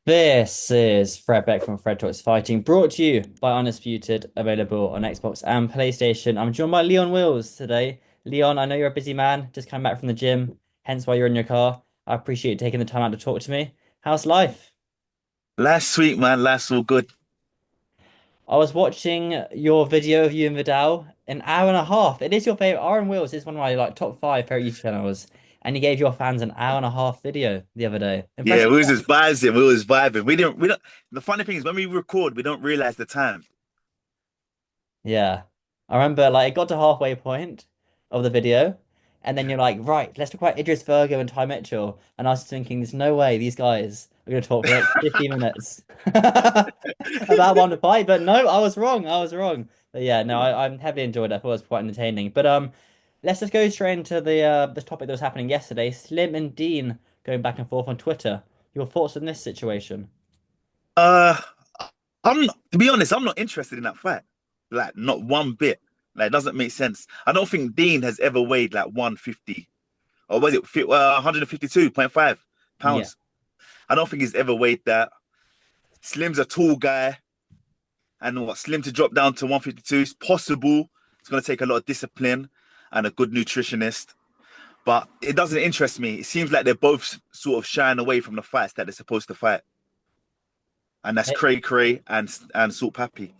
This is Fred Beck from Fred Talks Fighting, brought to you by Undisputed, available on Xbox and PlayStation. I'm joined by Leon Wills today. Leon, I know you're a busy man, just coming back from the gym, hence why you're in your car. I appreciate you taking the time out to talk to me. How's life? Life's sweet, man. Life's all good. I was watching your video of you and Vidal, an hour and a half. It is your favorite. Aaron Wills is one of my top five favorite YouTube channels, and you gave your fans an hour and a half video the other day. Yeah, Impressive. we was just vibing. We was vibing. We don't. The funny thing is, when we record, we don't realize the time. Yeah. I remember it got to halfway point of the video, and then you're like, right, let's talk about Idris, Virgo, and Ty Mitchell. And I was thinking, there's no way these guys are gonna talk for like 50 minutes about one fight. But no, I was wrong. I was wrong. But yeah, no, I'm heavily enjoyed it. I thought it was quite entertaining. But let's just go straight into the topic that was happening yesterday. Slim and Deen going back and forth on Twitter. Your thoughts on this situation? Uh, to be honest, I'm not interested in that fight. Like, not one bit. Like, it doesn't make sense. I don't think Dean has ever weighed like 150 or was it 152.5 Yeah. pounds. I don't think he's ever weighed that. Slim's a tall guy, and what Slim to drop down to 152 is possible. It's going to take a lot of discipline and a good nutritionist. But it doesn't interest me. It seems like they're both sort of shying away from the fights that they're supposed to fight, and that's Cray Cray and Salt Pappy.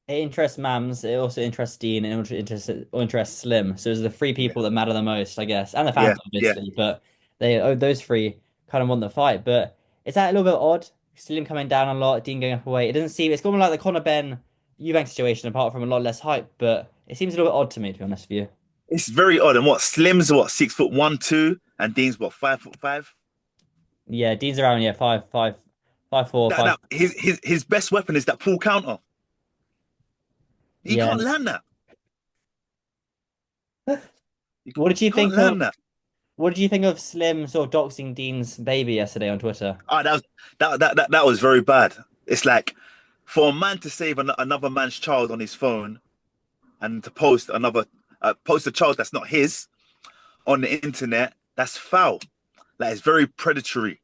It interests Mams, it also interests Dean, and it interests Slim. So it's the three Yeah, people that matter the most, I guess, and the yeah, fans, yeah. obviously. But those three kind of want the fight. But is that a little bit odd? Slim coming down a lot, Dean going up a weight. It doesn't seem it's kind of like the Conor Ben Eubank situation, apart from a lot less hype. But it seems a little bit odd to me, to be honest with you. It's very odd. And what Slim's what 6 foot 1, 2, and Dean's what 5 foot 5. Yeah, Dean's around, yeah, 5'4", That five. that his best weapon is that pull counter. He Yeah. can't land that. He What did you can't think of? land that. What did you think of Slim sort of doxing Dean's baby yesterday on Twitter? Ah, that was very bad. It's like for a man to save another man's child on his phone and to post a child that's not his on the internet, that's foul. Like it's very predatory.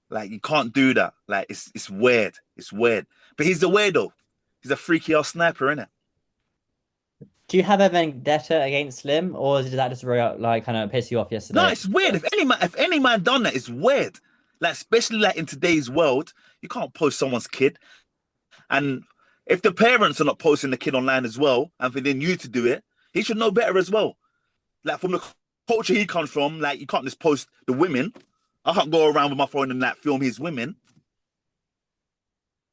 Like you can't do that. Like it's weird. It's weird. But he's a weirdo. He's a freaky ass sniper, innit? Do you have a vendetta against Slim, or did that just really, kind of piss you off No, yesterday? it's weird. If any man done that, it's weird. Like especially like in today's world, you can't post someone's kid. And if the parents are not posting the kid online as well, and for then you to do it, he should know better as well. Like from the culture he comes from, like you can't just post the women. I can't go around with my phone and like film his women.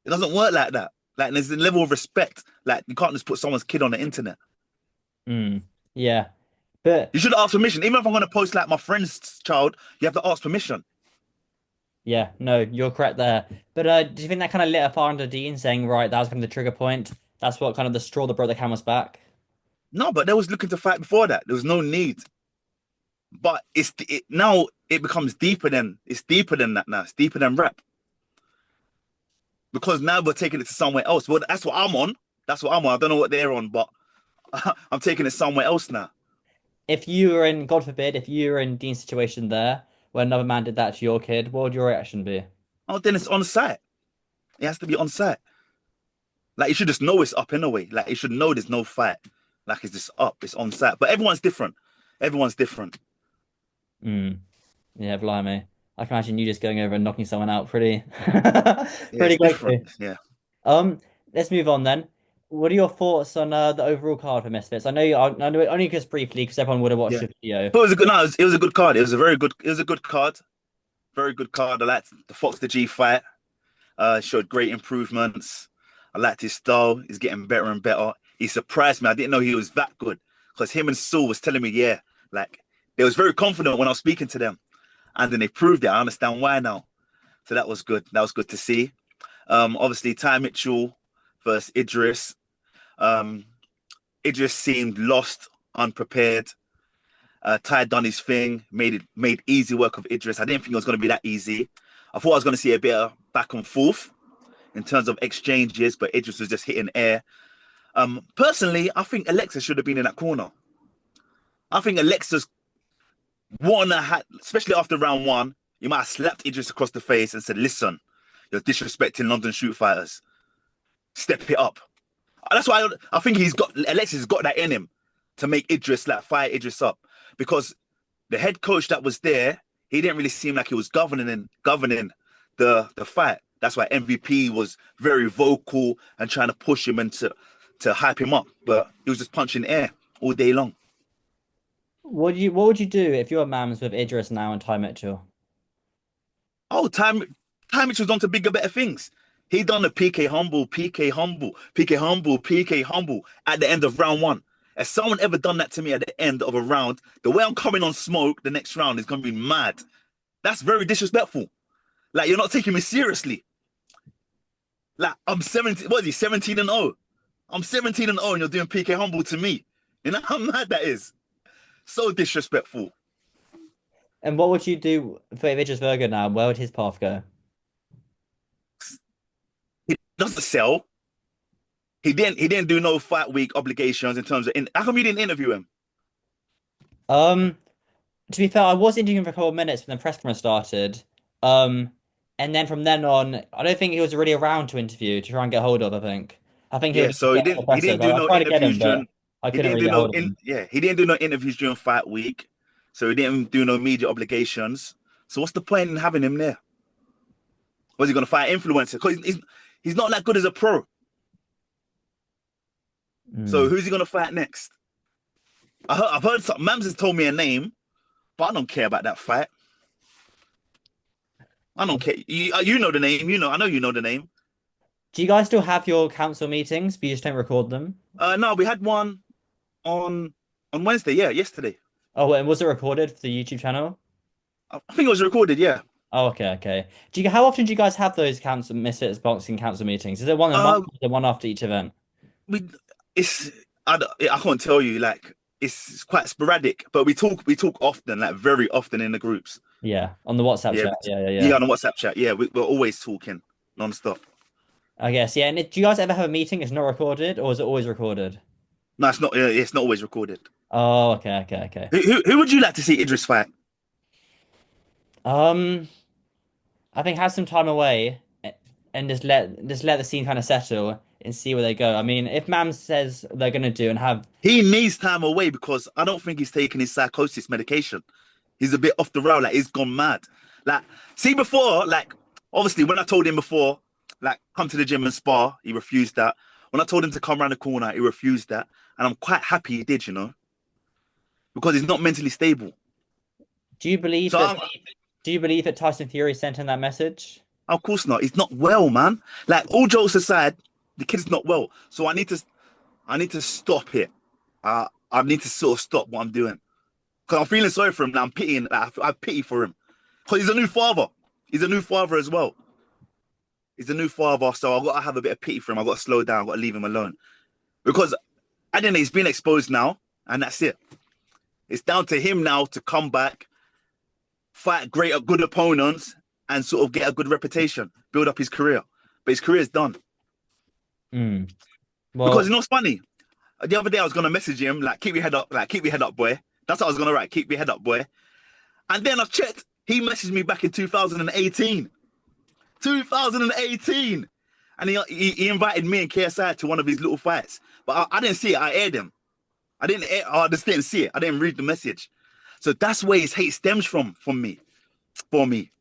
It doesn't work like that. Like there's a level of respect. Like you can't just put someone's kid on the internet. Mm, yeah, but You should ask permission. Even if I'm gonna post like my friend's child, you have to ask permission. yeah, no, you're correct there. But do you think that kind of lit a fire under Dean, saying, right, that was kind of the trigger point? That's what kind of the straw that broke the camel's back. No, but they was looking to fight before that. There was no need. But now it becomes deeper than that now. It's deeper than rap because now we're taking it to somewhere else. Well, that's what I'm on. That's what I'm on. I don't know what they're on, but I'm taking it somewhere else now. If you were in, God forbid, if you were in Dean's situation there, where another man did that to your kid, what would your reaction be? Oh, then it's on site. It has to be on site. Like you should just know it's up anyway. Like you should know there's no fight. Like it's just up. It's on site. But everyone's different. Everyone's different. Mm, yeah, blimey. I can imagine you just going over and knocking someone out pretty, Yeah, pretty it's different. quickly. Yeah. Um, let's move on then. What are your thoughts on the overall card for Misfits? I know it only just briefly because everyone would have watched Yeah. the video. But it was a good. No, it was a good card. It was a very good. It was a good card. Very good card. I liked the Fox the G fight. Showed great improvements. I liked his style. He's getting better and better. He surprised me. I didn't know he was that good because him and Saul was telling me, yeah, like they was very confident when I was speaking to them, and then they proved it. I understand why now. So that was good. That was good to see. Obviously, Ty Mitchell versus Idris. Um, Idris seemed lost, unprepared. Ty done his thing, made easy work of Idris. I didn't think it was going to be that easy. I thought I was going to see a bit of back and forth in terms of exchanges, but Idris was just hitting air. Personally, I think Alexa should have been in that corner. I think Alexa's wanna had, especially after round one, you might have slapped Idris across the face and said, "Listen, You're disrespecting London shoot fighters. Step it up. That's why I think Alexis has got that in him to make Idris like fire Idris up because the head coach that was there, he didn't really seem like he was governing the fight. That's why MVP was very vocal and trying to push him and to hype him up, but he was just punching air all day long. What would you do if you're Mams with Idris now and Ty Mitchell? Oh, time Mitchell's on to bigger, better things. He done the PK humble, PK humble, PK humble, PK humble at the end of round one. If someone ever done that to me at the end of a round, the way I'm coming on smoke the next round is gonna be mad. That's very disrespectful. Like you're not taking me seriously. Like I'm 17, what is he, 17 and 0? I'm 17 and 0 and you're doing PK humble to me. You know how mad that is? So disrespectful. And what would you do for Idris Virgo now? Where would his path go? He doesn't sell. He didn't do no fight week obligations in terms of how come you didn't interview him? Um, to be fair, I was interviewing him for a couple of minutes when the press conference started. Um, and then from then on, I don't think he was really around to interview to try and get hold of, I think. I think he Yeah, was so he getting didn't he professors. didn't do I no tried to get him, interviews but during I he couldn't didn't really do get no hold of in him. yeah, he didn't do no interviews during fight week. So he didn't do no media obligations. So what's the point in having him there? Was he gonna fight influencer? Because he's not that good as a pro. So Mm. who's he gonna fight next? I've heard some Mams has told me a name, but I don't care about that fight. I don't care. You know the name. I know you know the name. Do you guys still have your council meetings, but you just don't record them? No, we had one on Wednesday. Yeah, yesterday. Oh, and was it recorded for the YouTube channel? I think it was recorded. Yeah. Oh, okay, okay. How often do you guys have those council Misfits boxing council meetings? Is it one a month Um, or is it one after each event? we it's I can't tell you like it's quite sporadic, but we talk often, like very often in the groups. Yeah, on the WhatsApp Yeah, chat. Yeah, yeah, yeah, yeah. on the WhatsApp chat. Yeah, we're always talking non-stop. I guess, yeah. And do you guys ever have a meeting that's not recorded, or is it always recorded? No, it's not. It's not always recorded. Oh, okay, okay, okay. Who would you like to see Idris fight? Um, I think have some time away and just let the scene kind of settle and see where they go. I mean, if Mam says they're gonna do and have He needs time away because I don't think he's taking his psychosis medication. He's a bit off the rail, like he's gone mad. Like, see before, like obviously when I told him before, like come to the gym and spar, he refused that. When I told him to come around the corner, he refused that. And I'm quite happy he did, because he's not mentally stable. do you believe So that do you believe that Tyson Fury sent him that message? of course not. He's not well, man. Like all jokes aside, the kid's not well. So I need to stop it. I need to sort of stop what I'm doing. Because I'm feeling sorry for him now. I'm pitying. I pity for him. Because he's a new father. He's a new father as well. He's a new father, so I've got to have a bit of pity for him. I've got to slow down. I've got to leave him alone. Because I don't know, he's been exposed now, and that's it. It's down to him now to come back, fight great, good opponents, and sort of get a good reputation, build up his career. But his career is done. Hmm. Because Well, what's funny? The other day I was gonna message him, like, keep your head up, like, keep your head up, boy. That's what I was gonna write, keep your head up, boy. And then I checked, he messaged me back in 2018. 2018. And he invited me and KSI to one of his little fights. But I didn't see it. I aired him. I just didn't see it. I didn't read the message. So that's where his hate stems from me, for me.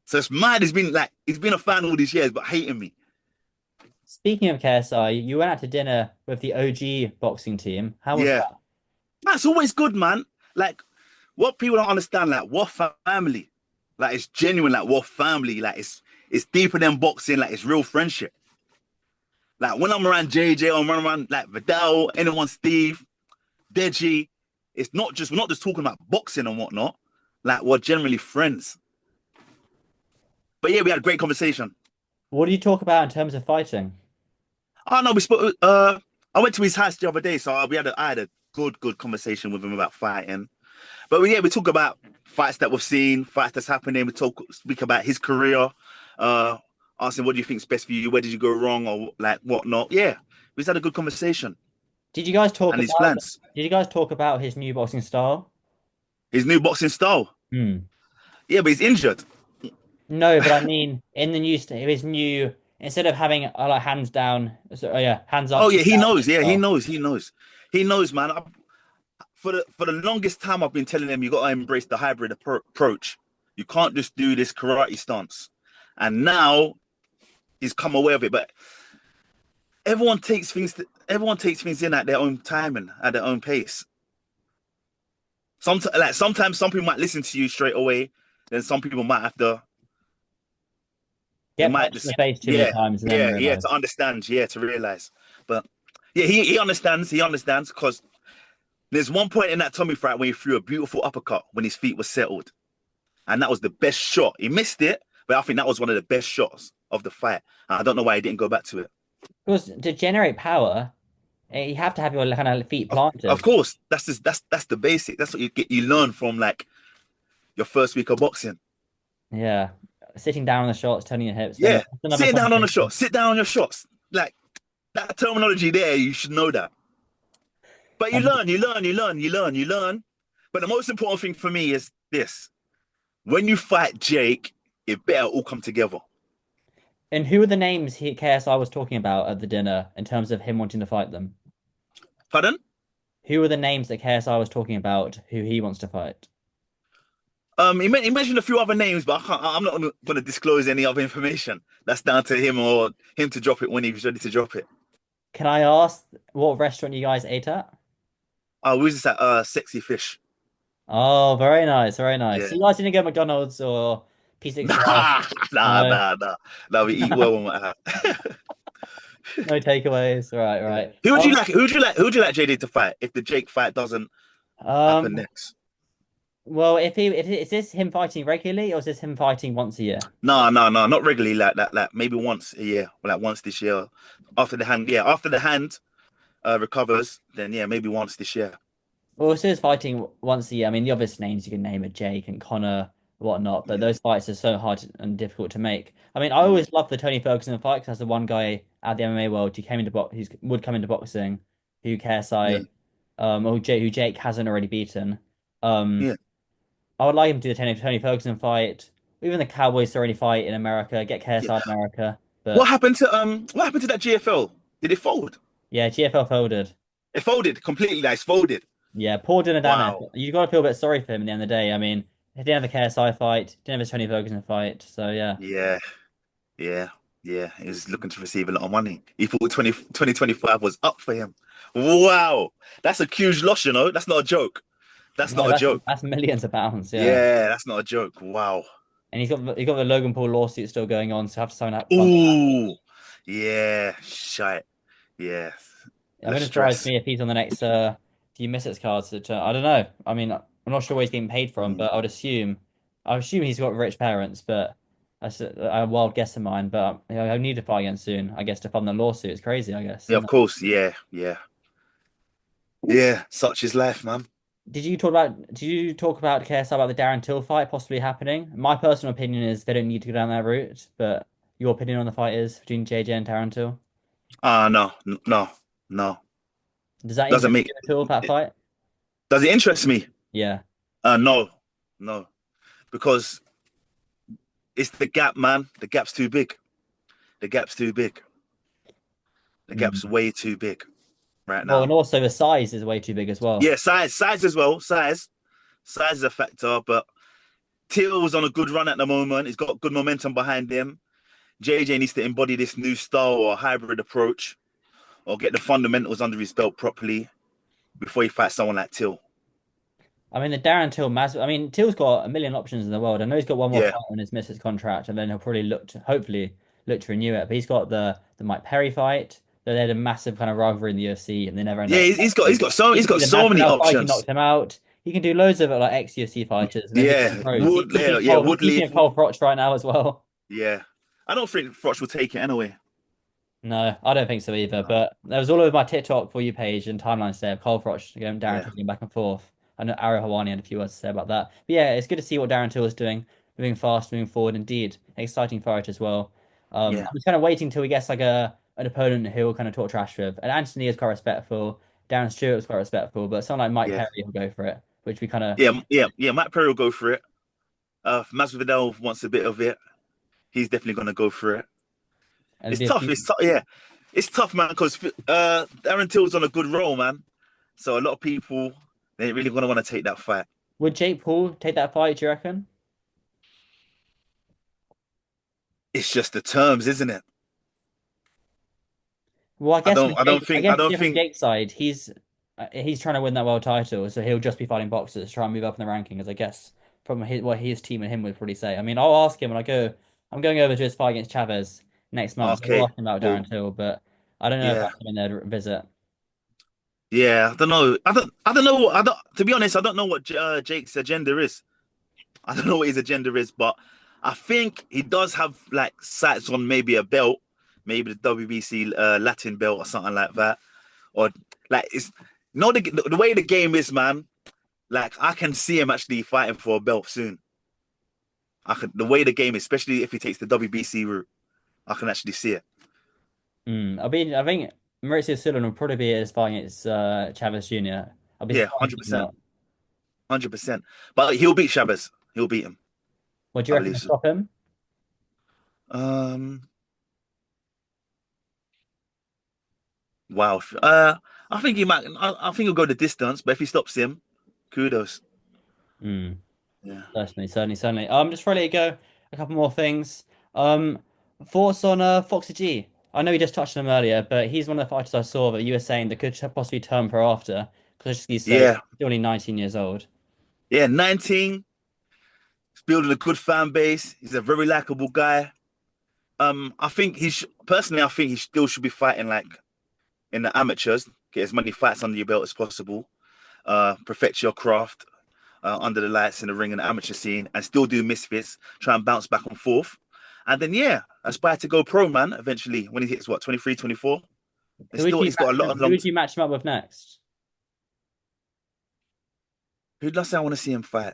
So it's mad. He's been a fan all these years, but hating me. speaking of KSI, you went out to dinner with the OG boxing team. How was Yeah. that? That's always good, man. Like, what people don't understand, like, what family? Like, it's genuine, like, what family? Like, it's deeper than boxing, like, it's real friendship. Like, when I'm around JJ or I'm around, like, Vidal, anyone, Steve, Deji, we're not just talking about boxing and whatnot. Like, we're generally friends. But yeah, we had a great conversation. What do you talk about in terms of fighting? Oh, no, we spoke, I went to his house the other day, so I had a good conversation with him about fighting. But yeah, we talk about fights that we've seen, fights that's happening. Speak about his career, uh, ask him what do you think's best for you, where did you go wrong, or like whatnot. Yeah, we just had a good conversation Did you guys talk and his about plans, did you guys talk about his new boxing style? his new boxing style. Hmm. Yeah, but he's injured. No, but I mean in the new his new instead of having like hands down, so, oh yeah, hands up, Oh two yeah, he down knows. Yeah, he freestyle. knows. He knows. He knows, man. For the longest time, I've been telling him you got to embrace the hybrid approach. You can't just do this karate stance. And now he's come away with it. But everyone takes things in at their own time and at their own pace. Sometimes some people might listen to you straight away. Then some people might have to. They Get might punched in the just face too many yeah times and then yeah realize. to understand to realize. But yeah, he understands. He understands because there's one point in that Tommy fight when he threw a beautiful uppercut when his feet were settled. And that was the best shot. He missed it, but I think that was one of the best shots of the fight. And I don't know why he didn't go back to it. Because to generate power, you have to have your kind of feet Of planted. course, that's the basic. That's what you learn from like your first week of boxing. Yeah. Sitting down on the shots, turning your hips. But anyway, Yeah, that's another sitting down on the conversation. shot, sit down on your shots. Like that terminology there, you should know that. But you And learn, you learn, you learn, you learn, you learn. But the most important thing for me is this: when you fight Jake, it better all come together. and who are the names KSI was talking about at the dinner in terms of him wanting to fight them? Pardon? Who are the names that KSI was talking about who he wants to fight? He mentioned a few other names, but I'm not going to disclose any other information. That's down to him or him to drop it when he's ready to drop it. Can I ask what restaurant you guys ate at? Oh, we was just at Sexy Fish. Oh, very nice, very nice. So Yeah. you guys didn't go McDonald's or P61? Nah, nah, No. nah, nah. Nah, we eat well when we're out. No takeaways. Right, Yeah. right. Who would you like? Who would you like? Who would you like JD to fight if the Jake fight doesn't happen Um, next? well, if is this him fighting regularly or is this him fighting once a year? No, no, no, not regularly like that. Like maybe once a year, or like once this year. After the hand recovers, then yeah, maybe once this year. Well, it says fighting once a year. I mean, the obvious names you can name are Jake and Connor, whatnot, but Yeah, those fights are so hard and difficult to make. I mean, I mm, always loved the Tony Ferguson fight because that's the one guy at the MMA world who came into who would come into boxing, who yeah, KSI, who Jake hasn't already beaten. Um, yeah. I would like him to do the Tony Ferguson fight, even the Cowboys Cerrone fight in America, get Yeah. KSI in America. But What happened to that GFL? Did it fold? yeah, GFL folded. It folded completely. Like, it's folded. Yeah, poor Dillon Danis. Wow. You got to feel a bit sorry for him at the end of the day. I mean, he didn't have a KSI fight, didn't have a Tony Ferguson fight. So yeah, Yeah, yeah, yeah. He was looking to receive a lot of money. He thought 2025 was up for him. Wow. That's a huge loss, you know? That's not a joke. That's no, not a joke. that's millions of pounds. Yeah, Yeah, that's not a joke. Wow. and he's got the Logan Paul lawsuit still going on, so I have to sign up fund. Ooh. Yeah, shite. Yeah. It The wouldn't surprise stress. me if he's on the next Do You Miss It cards. That, I don't know. I mean, I'm not sure where he's getting paid from, Mm. but I would assume he's got rich parents. But that's a wild guess of mine. But I need to fight again soon, I guess, to fund the lawsuit. It's crazy, I guess, Yeah, isn't of it? course. Yeah, yeah. Yeah, such is life, man. Did you talk about KSI about the Darren Till fight possibly happening? My personal opinion is they don't need to go down that route, but your opinion on the fight is between JJ and Darren Till. No, no, no. Does that Doesn't interest make you at all, that fight? Does it interest me? Yeah. No, no. Because it's the gap, man. The gap's too big. The gap's too big. The Mm. gap's way too big right Well, now. and also the size is way too big as well. Yeah, size as well. Size is a factor, but Teal's on a good run at the moment. He's got good momentum behind him. JJ needs to embody this new style or hybrid approach or get the fundamentals under his belt properly before he fights someone like Till. I mean, the Darren Till I mean, Till's got a million options in the world. I know he's got one more Yeah. fight on his Misfits contract, and then he'll probably hopefully look to renew it. But he's got the Mike Perry fight. They had a massive kind of rivalry in the UFC, and they never end Yeah, up he's got he's fighting. got so He he's could do got the so many Masvidal fight. He options. knocked him out. He can do loads of like ex-UFC fighters, and then become Yeah, pros. Yeah, Woodley. He's Cole Froch right now as well. Yeah. I don't think Froch will take it anyway. No, I don't think so either. No. But there was all over my TikTok for you page and timeline today of Cole Froch going Darren Yeah. Till going back and forth. I know Ari Hawani had a few words to say about that. But yeah, it's good to see what Darren Till is doing, moving fast, moving forward. Indeed, exciting fight as well. Yeah. I'm just kind of waiting till he gets like a an opponent who will kind of talk trash with. And Anthony is quite respectful. Darren Stewart was quite respectful, but someone like Mike Yeah. Perry will go for it, which we kind of Yeah. Matt Perry will go for it. Masvidal wants a bit of it. He's definitely gonna go for it. And It's it'd be tough. a few. It's tough. Yeah, it's tough, man. Because Darren Till's on a good roll, man. So a lot of people they really gonna want to take that fight. Would Jake Paul take that fight, do you reckon? It's just the terms, isn't it? Well, I I guess don't. with I don't Jake, I think. I guess don't different think. Jake's side, he's trying to win that world title, so he'll just be fighting boxers to try and move up in the rankings, I guess, from what his team and him would probably say. I mean, I'll ask him when I go. I'm going over to his fight against Chavez next month, so I'll Okay. ask him about Cool. Darren Till, but I don't know if Yeah. I'll come in there to visit. Yeah. I don't know. I don't know. I don't. To be honest, I don't know what Jake's agenda is. I don't know what his agenda is, but I think he does have like sights on maybe a belt, maybe the WBC Latin belt or something like that, or like it's not the way the game is, man. Like I can see him actually fighting for a belt soon. I could the way the game, especially if he takes the WBC route, I can actually see it. I think Mauricio Sula will probably be at his fight against Chavez Jr. I'll be Yeah, surprised hundred if percent, not. 100%. But he'll beat Chavez. He'll beat him. What do you I reckon believe to so. stop him? Um, wow. I think he might. I think he'll go the distance, but if he stops him, kudos. Mm. Yeah. Certainly, certainly, certainly. Just before I let you go, a couple more things. Um, Thoughts on Foxy G? I know you just touched on him earlier, but he's one of the fighters I saw that you were saying that could possibly turn pro after because he's Yeah. still only 19 years old. Yeah. 19. He's building a good fan base. He's a very likable guy. I think personally, I think he still should be fighting like in the amateurs. Get as many fights under your belt as possible. Perfect your craft under the lights in the ring and the amateur scene, and still do misfits. Try and bounce back and forth, and then yeah, aspire to go pro, man. Eventually, when he hits what 23, 24. It's still he's got a lot of Who long. would you match him up with next? Who does I want to see him fight?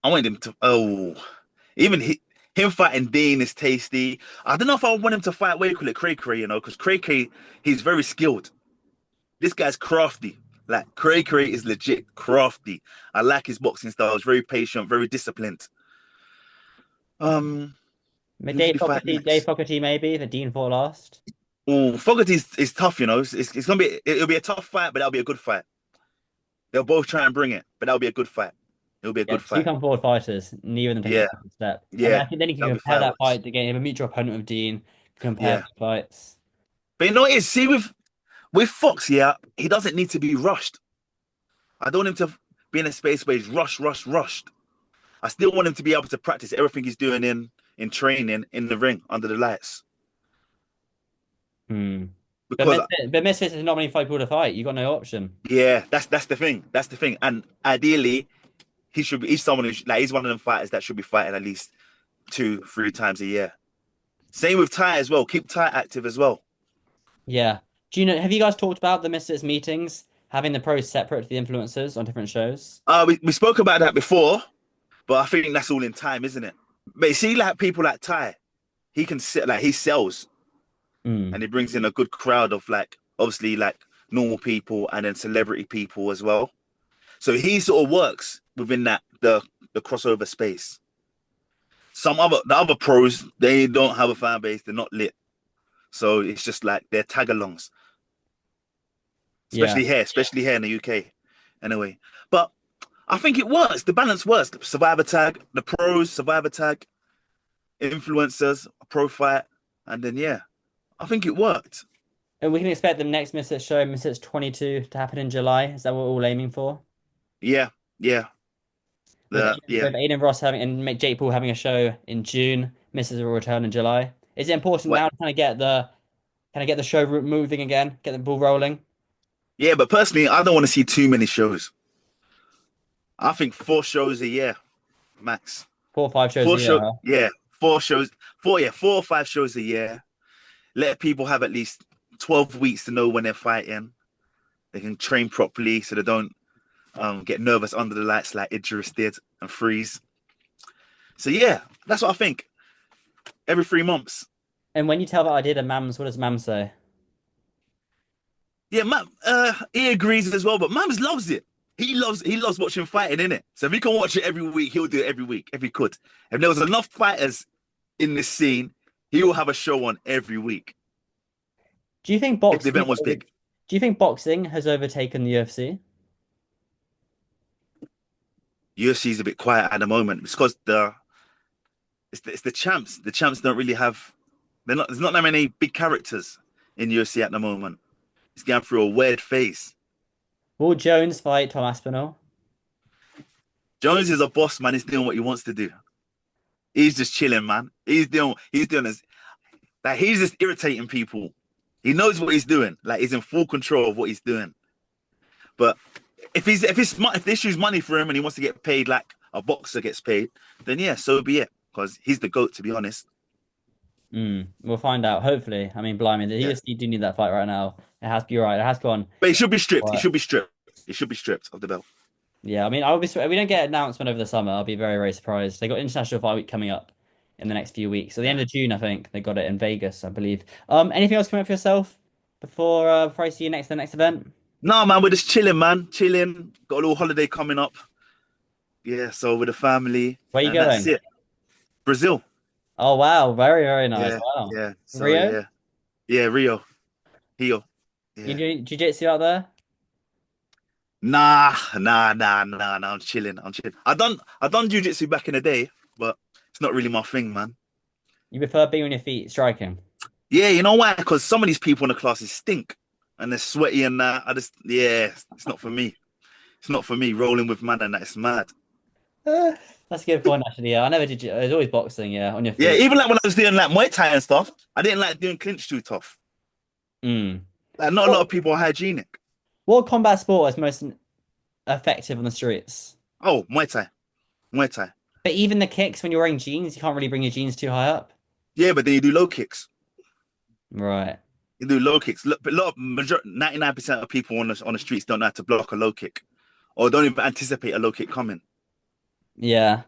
I want him to. Oh, even him fighting Deen is tasty. I don't know if I want him to fight. What do you call it, Cray Cray? You know, because Cray Cray, he's very skilled. This guy's crafty. Like Cray Cray is legit crafty. I like his boxing style. He's very patient, very disciplined. Um, who should he fight Dave next? Fogarty maybe, the Dean fought last. Oh, Fogarty is tough. You know, it's gonna be it'll be a tough fight, but that'll be a good fight. They'll both try and bring it, but that'll be a good fight. It'll be a Yeah, good two fight. come forward fighters, neither of them take Yeah, a step. And yeah, I think then you can that'll be compare that fireworks. fight again, have a mutual opponent with Dean, compare Yeah, the fights. but you know what it is? See with Fox, yeah, he doesn't need to be rushed. I don't want him to be in a space where he's rushed. I still want him to be able to practice everything he's doing in training in the ring under the lights Hmm. because But Misfits is not many fight people to fight. You got no option. yeah, that's the thing. That's the thing. And ideally, he's someone like he's one of them fighters that should be fighting at least 2, 3 times a year. Same with Ty as well. Keep Ty active as well. Yeah. Do you know, have you guys talked about the Misfits meetings, having the pros separate to the influencers on different shows? We spoke about that before, but I think that's all in time, isn't it? But you see, like people like Ty, he can sit like he sells Hmm. and he brings in a good crowd of like obviously like normal people and then celebrity people as well. So he sort of works within that the crossover space. The other pros they don't have a fan base, they're not lit. So it's just like they're tag-alongs, Yeah. especially here in the UK. Anyway, but I think it works. The balance works. Survivor tag, the pros, survivor tag, influencers, pro fight, and then yeah, I think it worked. And we can expect the next Misfits show, Misfits 22, to happen in July. Is that what we're all aiming for? Yeah, yeah, yeah. With Aiden Ross having and Jake Paul having a show in June, Misfits will return in July. Is it important What? now to kind of get the show moving again, get the ball rolling? Yeah, but personally, I don't want to see too many shows. I think 4 shows a year max. 4 or 5 shows a Four year, show, huh? yeah, 4 shows, 4 or 5 shows a year. Let people have at least 12 weeks to know when they're fighting. They can train properly so they don't get nervous under the lights like Idris did and freeze. So yeah, that's what I think. Every 3 months. And when you tell that idea to Mams, what does Mam say? Yeah, Mam, he agrees as well, but Mams loves it. He loves watching fighting, innit? So if he can watch it every week, he'll do it every week if he could. If there was enough fighters in this scene, he will have a show on every week Do you think if the boxing event was over, big. do you think boxing has overtaken the UFC? UFC is a bit quiet at the moment. It's because it's the champs. The champs don't really have. They're not. There's not that many big characters in UFC at the moment. It's going through a weird phase. Will Jones fight Tom Aspinall? Jones is a boss man. He's doing what he wants to do. He's just chilling, man. He's doing this. Like he's just irritating people. He knows what he's doing. Like he's in full control of what he's doing. But if the issue's money for him and he wants to get paid like a boxer gets paid, then yeah, so be it. Because he's the GOAT, to be honest. We'll find out. Hopefully, I mean, blimey, the Yeah. UFC do need that fight right now. It has. You're right. It has gone. But he should be stripped. He Right. should be stripped. He should be stripped of the belt. Yeah, I mean, I'll be. If we don't get an announcement over the summer, I'll be very, very surprised. They got International Fight Week coming up in the next few weeks. So the Yeah. end of June, I think they got it in Vegas, I believe. Anything else coming up for yourself before I see you next the next event? No, man, we're just chilling, man. Chilling. Got a little holiday coming up. Yeah, so with the family. Where are you And that's going? it. Brazil. Oh wow, very, very nice. Yeah, Wow. yeah. So Rio? yeah. Yeah, Rio. Rio. You Yeah. do jiu-jitsu out there? Nah. I'm chilling. I'm chilling. I done jiu-jitsu back in the day, but it's not really my thing, man. You prefer being on your feet striking? Yeah, you know why? Because some of these people in the classes stink and they're sweaty and that. Yeah, it's not for me. It's not for me. Rolling with man and that is mad. That's a good point, actually. Yeah, I never did. It was always boxing. Yeah, on your Yeah, feet. even like when I was doing like Muay Thai and stuff, I didn't like doing clinch too tough. Mm. Like not a lot What of people are hygienic. what combat sport is most effective on the streets? Oh, Muay Thai, Muay Thai. But even the kicks when you're wearing jeans, you can't really bring your jeans too high up. Yeah, but then you do low kicks. Right. You do low kicks. Look, but a lot of 99% of people on the streets don't know how to block a low kick, or don't even anticipate a low kick coming. Yeah.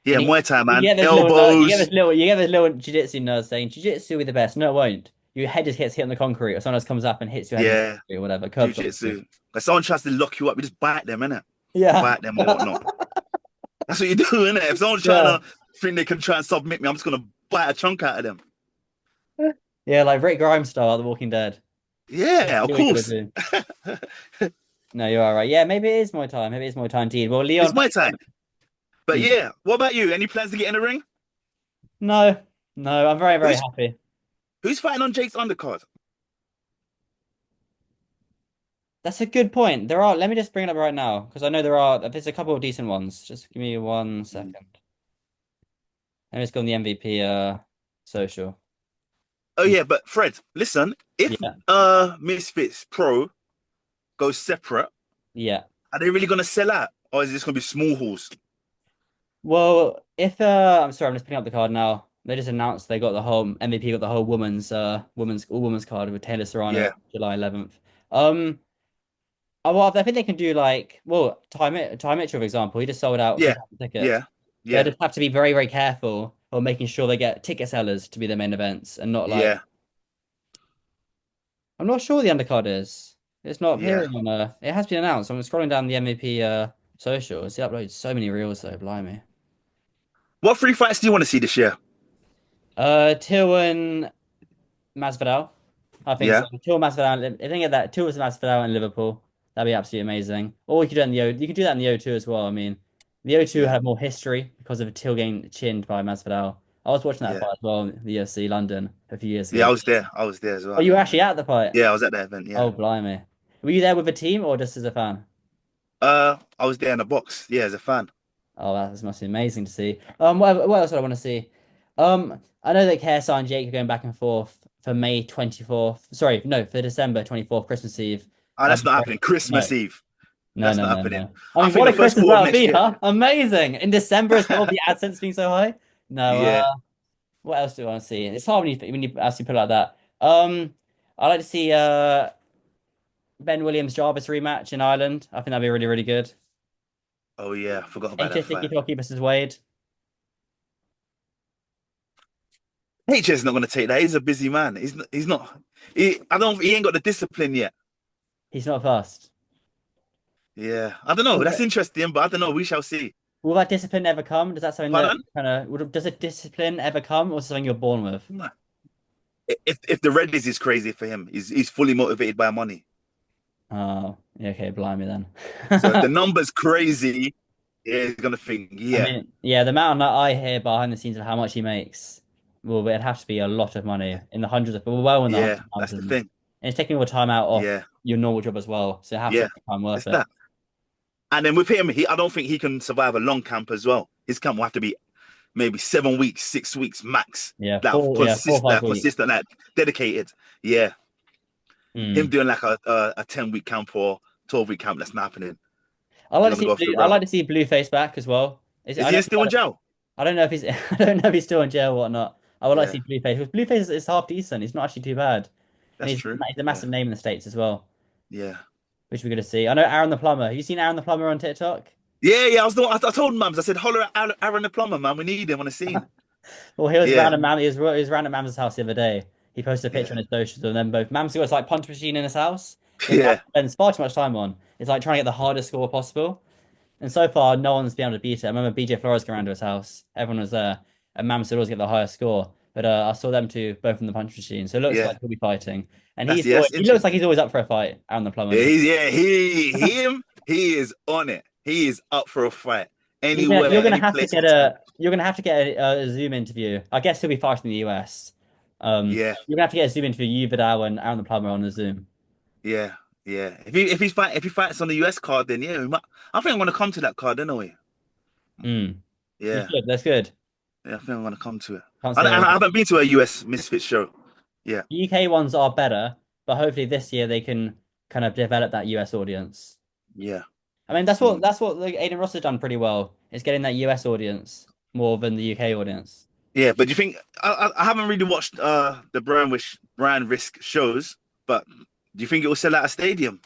Yeah, And Muay Thai, you man. get this little nerd, Elbows. you get this little jiu-jitsu nerd saying jiu-jitsu will be the best. No, it won't. Your head just gets hit on the concrete, or someone else comes up and hits your head on the Yeah, concrete or whatever. Curb stomping you. jiu-jitsu. Like someone tries to lock you up, you just bite them, innit? Yeah. Bite them or whatnot. That's what you do, innit? If someone's trying Yeah. to think they can try and submit me, I'm just gonna bite a chunk out of them. Yeah, like Rick Grimes style, The Walking Dead. Yeah, You of know what you gotta course. do. No, you're all right. Yeah, maybe it is my time. Maybe it's my time, indeed. Well, It's Leon, my time. But mm, yeah, what about you? Any plans to get in the ring? no, no, I'm very, very Who's happy. who's fighting on Jake's undercard? That's a good point. There are, let me just bring it up right now because I know there's a couple of decent ones. Just give me one second. Let me just go on the MVP social. Oh yeah, but Fred, listen, if Yeah, Misfits Pro goes separate, yeah. are they really gonna sell out? Or is this gonna be small halls? Well, if I'm sorry, I'm just picking up the card now. They just announced they got the whole MVP got the whole women's all women's card with Taylor Serrano Yeah, July 11th. Um, well, I think they can do like Ty Mitchell, for example. He just sold out yeah, 3,000 tickets. yeah, They'll yeah, just have to be very, very careful of making sure they get ticket sellers to be the main events and not like yeah, I'm not sure the undercard is. It's not yeah. appearing on it has been announced. I'm scrolling down the MVP socials. He uploads so many reels though, blimey. What three fights do you want to see this year? Till and Masvidal. I think so. Yeah, Till Masvidal. I think of that. Till was Masvidal in Liverpool. That'd be absolutely amazing. Or you could do it in the O. You could do that in the O2 as well. I mean, the O2 yeah, had more history because of Till getting chinned by Masvidal. I was watching that yeah, fight as well in the UFC London a few years yeah. ago. I was there. I was there as Oh, well. you were actually at the fight? Yeah, I was at that event. Yeah. Oh, blimey. Were you there with a team or just as a fan? I was there in the box. Yeah, as a fan. Oh, that must be amazing to see. What else do I want to see? I know that KSI and Jake are going back and forth for May 24th. Sorry, no, for December 24th, Christmas Eve. Oh, that's not happening. No, Christmas Eve. no, That's no, not no, happening. no. I I mean, think what the a first Christmas quarter that of would next be, year. huh? Amazing. In December as well, the AdSense being so high. No, Yeah. what else do I want to see? It's hard when you actually put it like that. I'd like to see Ben Williams Jarvis rematch in Ireland. I think that'd be really, really good. Oh yeah, I forgot about that HS Nicky fight. Talkie versus Wade. HJ's not going to take that. He's a busy man. He's not. I don't. He ain't got the discipline yet. He's not fast. Yeah, I don't know. That's interesting, but I don't know. We shall see. will that discipline ever come? Does that something that Pardon? kind of does a discipline ever come, or is it something you're born with? No. If the Reddies is crazy for him, he's fully motivated by money. Oh, yeah, okay, blimey then. So if the number's crazy, yeah, he's gonna think, I yeah, mean, yeah, the amount that I hear behind the scenes of how much he makes, well, it'd have to be a lot of money in the hundreds of, well, in the hundreds yeah, of that's the thousands. thing. And it's taking all time out off Yeah, your normal job as well, so it has to yeah, make time worth it's it. that. And then with him, I don't think he can survive a long camp as well. His camp will have to be maybe 7 weeks, 6 weeks max. Like Yeah, 4 or 5 weeks. consistent, like dedicated. Yeah, him Hmm. doing like a 10 week camp or 12 week camp, that's not happening. He's gonna go off the I like rail. to see Blueface back as well. Is he still in jail? I don't know if he's I don't know if he's still in jail or whatnot. I would like to Yeah, see Blueface. Because Blueface is half decent. He's not actually too bad. And that's true. he's a Yeah, massive name in the States as well, yeah. which we're gonna see. I know Aaron the Plumber. Have you seen Aaron the Plumber on TikTok? Yeah, yeah. I told Mams, I said, holler at Aaron the plumber, man. We need him on the scene. Well, he was Yeah, around a man. He was around at Mam's house the other day. He posted a picture on yeah, his socials of them both. Mam's got this like punch machine in his house that Mam yeah, spends far too much time on. It's like trying to get the hardest score possible. And so far, no one's been able to beat it. I remember BJ Flores going around to his house. Everyone was there, and Mam would always get the highest score. But I saw them two both in the punch machine, so it looks yeah. like he'll be fighting. And That's he looks like interesting. he's always up for a fight. Aaron the Plumber. Yeah, he is on it. He is up for a fight You're anywhere, gonna any have to place, get anytime. you're gonna have to get a Zoom interview. I guess he'll be fighting in the US. Yeah, You're gonna have to get a Zoom interview, you, Vidal, and Aaron the Plumber on the Zoom. yeah, yeah. If he fights on the US card, then yeah, I think I'm gonna come to that card anyway. Mm. You Yeah, should. That's good. yeah. I think I'm gonna come to it. Can't say I wrong. haven't been to a US Misfits show. Yeah, The UK ones are better, but hopefully this year they can kind of develop that US audience. yeah. I mean, Mm. that's what like, Aiden Ross has done pretty well. Is getting that US audience more than the UK audience. Yeah, but do you think I haven't really watched the brand risk shows, but do you think it will sell out a stadium?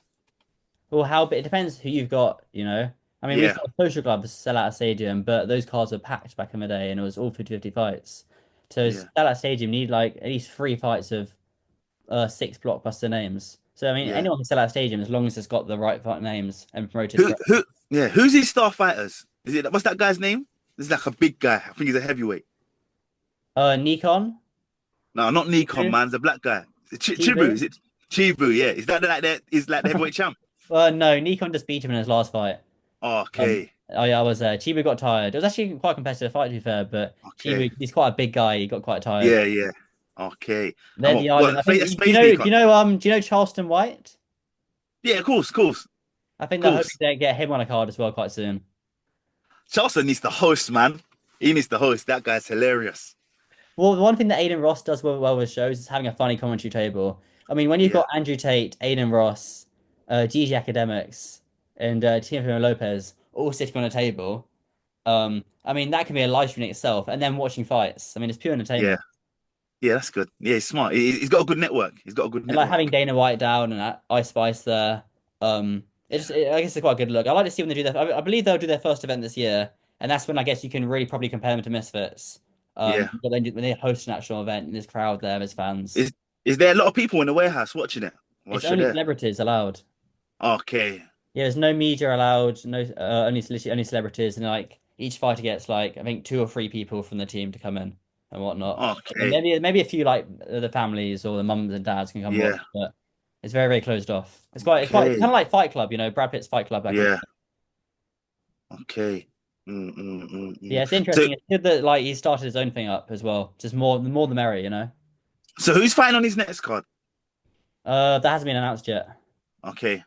Well, how but it depends who you've got, you know. I mean, we Yeah, saw social clubs sell out a stadium, but those cards were packed back in the day, and it was all 50-50 fights. To yeah, sell out a stadium, you need like at least 3 fights of six blockbuster names. So I mean, yeah. anyone can sell out a stadium as long as it's got the right fight names and promoted correctly. Yeah, who's these star fighters? Is it what's that guy's name? This is like a big guy. I think he's a heavyweight. Nikon, No, not Nikon, Chibu, man. It's a black guy. Chibu, Chibu. is it Chibu? Yeah, is that like that? Is like the heavyweight champ? No, Nikon just beat him in his last fight. Okay, Oh yeah, I was there. Chibu got tired. It was actually quite a competitive fight to be fair, but okay, He's quite a big guy. He got quite tired. yeah, yeah, okay. They're the island. I think. Space Nikon? Do you know Charleston White? Yeah, of course, of course, I of think they're hoping course. to get him on a card as well quite soon. Charleston needs to host, man. He needs to host. That guy's hilarious. Well, the one thing that Aiden Ross does well with shows is having a funny commentary table. I mean, when you've Yeah, got Andrew Tate, Aiden Ross, GG Academics, and Tiago Lopez all sitting on a table, I mean that can be a live stream in itself, and then watching fights. I mean, it's pure yeah, entertainment. yeah. That's good. Yeah, he's smart. He's got a good network. He's got a good And like having network. Dana White down and Ice Spice there, I guess it's quite a good look. I like to see when they do that. I believe they'll do their first event this year, and that's when I guess you can really probably compare them to Misfits. Yeah. But then when they host an actual event, and there's crowd there, there's fans. Is is there a lot of people in the warehouse watching it? It's Watch it only there. celebrities allowed. Okay. Yeah, there's no media allowed. No, literally only celebrities, and like each fighter gets like I think 2 or 3 people from the team to come in and whatnot. And Okay. maybe a few like the families or the mums and dads can come watch, Yeah. but it's very closed off. It's kind Okay. of like Fight Club, you know, Brad Pitt's Fight Club back in. Yeah. Okay. Yeah, it's So interesting. It's good that like he started his own thing up as well. Just more the merrier, you know. so who's fighting on his next card? That hasn't been announced yet, Okay.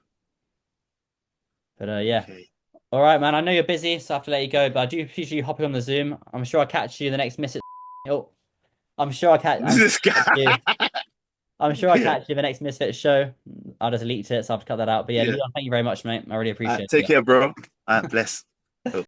but yeah. Okay. All right, man. I know you're busy, so I have to let you go. But I do appreciate you hopping on the Zoom. I'm sure I'll catch you the next miss. Oh, This catch you. guy. I'm sure I Yeah. catch you the next Misfits show. I just leaked it, so I have to cut that out. But yeah, Yeah. Leon, thank you very much, mate. I really appreciate Take it. care, bro. Bless.